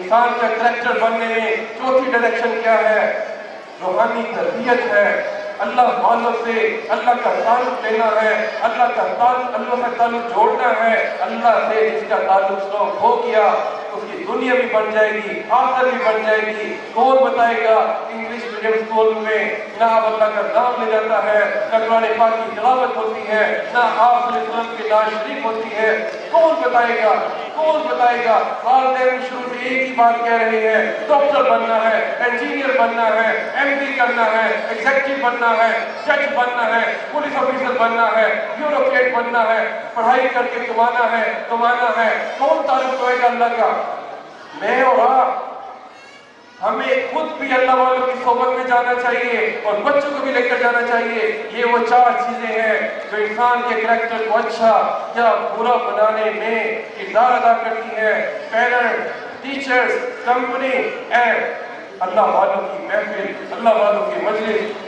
انسان کا کریکٹر بننے میں چوتھی ڈائریکشن کیا ہے؟ روحانی تربیت ہے، اللہ والوں سے اللہ کا تعلق لینا ہے، اللہ سے تعلق جوڑنا ہے۔ اللہ سے جس کا تعلق سلوک ہو گیا اس کی دنیا بھی بن جائے گی، آخرت بھی بن جائے گی۔ کون بتائے گا انگلش میڈیم اسکول میں نہ آپ اللہ کا نام لے جاتا ہے، نہ قرآن پاک کی تلاوت ہوتی ہے، نہ آپ علیہ السلام کی نعت شریف ہوتی ہے؟ کون بتائے گا؟ کون بتائے گا؟ والدین شروع سے ایک ہی بات کہہ رہے ہیں، ڈاکٹر بننا ہے، انجینئر بننا ہے، ایم ڈی کرنا ہے، ایگزیکٹو بننا ہے، جج بننا ہے، پولیس آفیسر بننا ہے، بیوروکریٹ بننا ہے، پڑھائی کر کے کمانا ہے، کمانا ہے۔ کون تعلق ہوئے گا اللہ کا؟ میں اور آپ۔ ہمیں خود بھی اللہ والوں کی صحبت میں جانا چاہیے اور بچوں کو بھی لے کر جانا چاہیے۔ یہ وہ 4 چیزیں ہیں جو انسان کے کریکٹر کو اچھا یا برا بنانے میں کردار ادا کرتی ہیں۔ پیرنٹ، ٹیچرز، کمپنی اینڈ اللہ والوں کی محفل، اللہ والوں کی مجلس۔